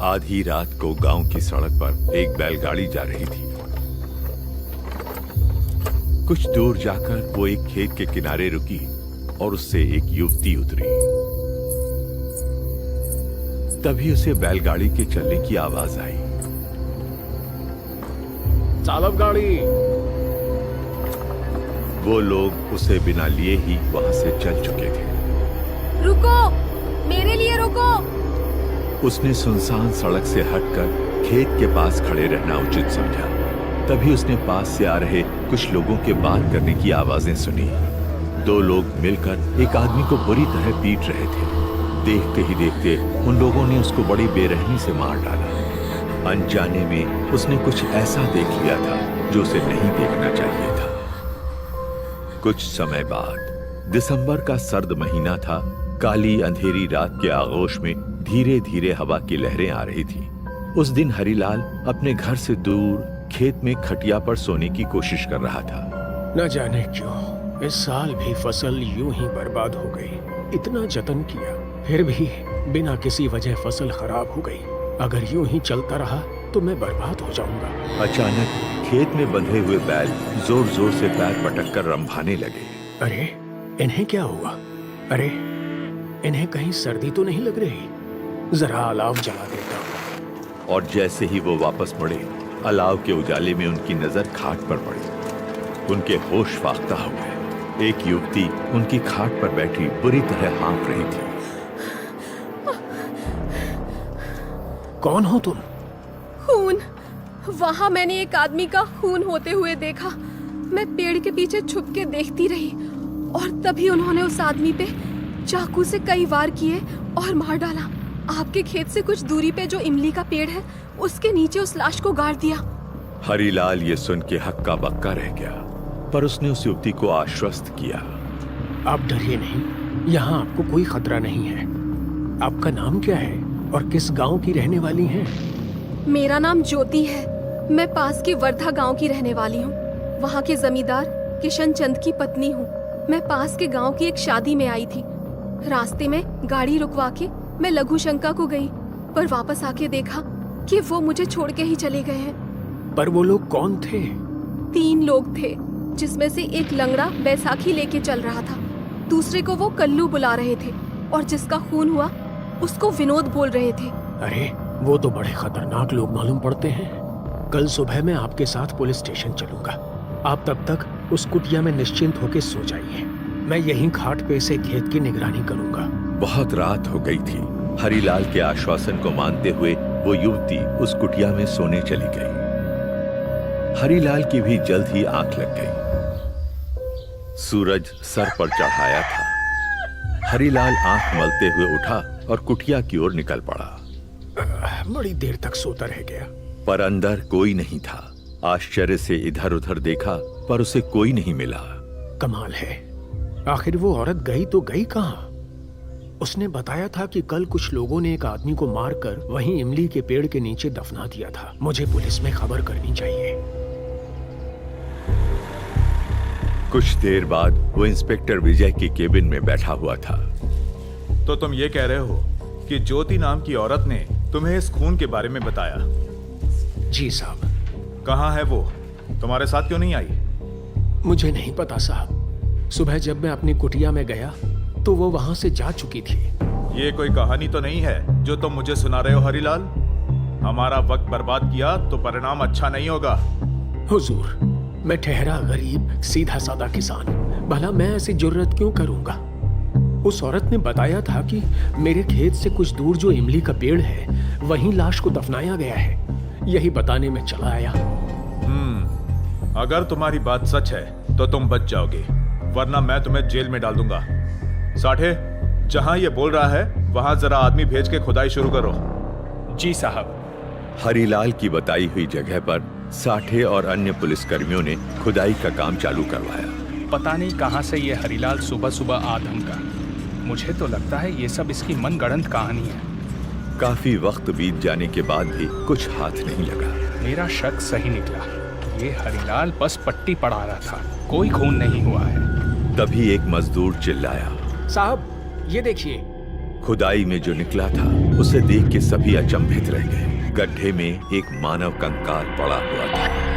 आधी रात को गांव की सड़क पर एक बैलगाड़ी जा रही थी। कुछ दूर जाकर वो एक खेत के किनारे रुकी और उससे एक युवती उतरी। तभी उसे बैलगाड़ी के चलने की आवाज आई। चालक गाड़ी। वो लोग उसे बिना लिए ही वहां से चल चुके थे। रुको, मेरे लिए रुको। उसने सुनसान सड़क से हटकर खेत के पास खड़े रहना उचित समझा। तभी उसने पास से आ रहे कुछ लोगों के बात करने की आवाजें सुनी। दो लोग मिलकर एक आदमी को बुरी तरह पीट रहे थे। देखते ही देखते उन लोगों ने उसको बड़ी बेरहमी से मार डाला। अनजाने में उसने कुछ ऐसा देख लिया था जो उसे नहीं देखना चाहिए था। कुछ समय बाद, दिसंबर का सर्द महीना था। काली अंधेरी रात के आगोश में धीरे धीरे हवा की लहरें आ रही थी। उस दिन हरिलाल अपने घर से दूर खेत में खटिया पर सोने की कोशिश कर रहा था। न जाने क्यों इस साल भी फसल यूं ही बर्बाद हो गई। इतना जतन किया, फिर भी बिना किसी वजह फसल खराब हो गई। अगर यूं ही चलता रहा तो मैं बर्बाद हो जाऊंगा। अचानक खेत में बंधे हुए बैल जोर जोर से पैर पटक कर रंभाने लगे। अरे, इन्हें क्या हुआ? अरे, इन्हें कहीं सर्दी तो नहीं लग रही? जरा अलाव जला देता हूं। और जैसे ही वो वापस मुड़े, अलाव के उजाले में उनकी नजर खाट पर पड़ी। उनके होश फाख्ता हो गए। एक युवती उनकी खाट पर बैठी बुरी तरह हाँफ रही थी। कौन हो तुम? खून। वहां मैंने एक आदमी का खून होते हुए देखा। मैं पेड़ के पीछे छुप के देखती रही और तभी उन्होंने उस आदमी पे चाकू से कई वार किए और मार डाला। आपके खेत से कुछ दूरी पे जो इमली का पेड़ है, उसके नीचे उस लाश को गाड़ दिया। हरिलाल ये सुन के हक्का बक्का रह गया, पर उसने उस युवती को आश्वस्त किया। आप डरिए नहीं, यहाँ आपको कोई खतरा नहीं है। आपका नाम क्या है और किस गांव की रहने वाली हैं? मेरा नाम ज्योति है। मैं पास के वर्धा गांव की रहने वाली हूँ। वहाँ के जमींदार किशन चंद की पत्नी हूँ। मैं पास के गांव की एक शादी में आई थी। रास्ते में गाड़ी रुकवा के मैं लघु शंका को गई, पर वापस आके देखा कि वो मुझे छोड़ के ही चले गए हैं। पर वो लोग कौन थे? 3 लोग थे, जिसमें से एक लंगड़ा बैसाखी लेके चल रहा था। दूसरे को वो कल्लू बुला रहे थे और जिसका खून हुआ उसको विनोद बोल रहे थे। अरे, वो तो बड़े खतरनाक लोग मालूम पड़ते हैं। कल सुबह मैं आपके साथ पुलिस स्टेशन चलूंगा। आप तब तक उस कुटिया में निश्चिंत होकर सो जाइए। मैं यहीं खाट पे से खेत की निगरानी करूंगा। बहुत रात हो गई थी। हरिलाल के आश्वासन को मानते हुए वो युवती उस कुटिया में सोने चली गई। हरिलाल की भी जल्द ही आंख लग गई। सूरज सर पर चढ़ाया था। हरिलाल आंख मलते हुए उठा और कुटिया की ओर निकल पड़ा। बड़ी देर तक सोता रह गया, पर अंदर कोई नहीं था। आश्चर्य से इधर उधर देखा, पर उसे कोई नहीं मिला। कमाल है, आखिर वो औरत गई तो गई कहाँ? उसने बताया था कि कल कुछ लोगों ने एक आदमी को मारकर वहीं इमली के पेड़ के नीचे दफना दिया था। मुझे पुलिस में खबर करनी चाहिए। कुछ देर बाद वो इंस्पेक्टर विजय की केबिन में बैठा हुआ था। तो तुम ये कह रहे हो कि ज्योति नाम की औरत ने तुम्हें इस खून के बारे में बताया? जी साहब। कहाँ है वो? तुम्हारे साथ क्यों नहीं आई? मुझे नहीं पता साहब। सुबह जब मैं अपनी कुटिया में गया तो वो वहां से जा चुकी थी। ये कोई कहानी तो नहीं है जो तुम मुझे सुना रहे हो हरिलाल? हमारा वक्त बर्बाद किया तो परिणाम अच्छा नहीं होगा। हुजूर, मैं ठहरा गरीब सीधा सादा किसान, भला मैं ऐसी जुर्रत क्यों करूंगा? उस औरत ने बताया था कि मेरे खेत से कुछ दूर जो इमली का पेड़ है, वहीं लाश को दफनाया गया है। यही बताने में चला आया। अगर तुम्हारी बात सच है तो तुम बच जाओगे, वरना मैं तुम्हें जेल में डाल दूंगा। साठे, जहां ये बोल रहा है वहां जरा आदमी भेज के खुदाई शुरू करो। जी साहब। हरिलाल की बताई हुई जगह पर साठे और अन्य पुलिसकर्मियों ने खुदाई का काम चालू करवाया। पता नहीं कहां से ये हरिलाल सुबह सुबह आ धमका। मुझे तो लगता है ये सब इसकी मनगढ़ंत कहानी है। काफी वक्त बीत जाने के बाद भी कुछ हाथ नहीं लगा। मेरा शक सही निकला। ये हरिलाल बस पट्टी पढ़ा रहा था, कोई खून नहीं हुआ है। तभी एक मजदूर चिल्लाया, साहब, ये देखिए, खुदाई में जो निकला था उसे देख के सभी अचंभित रह गए। गड्ढे में एक मानव कंकाल पड़ा हुआ था।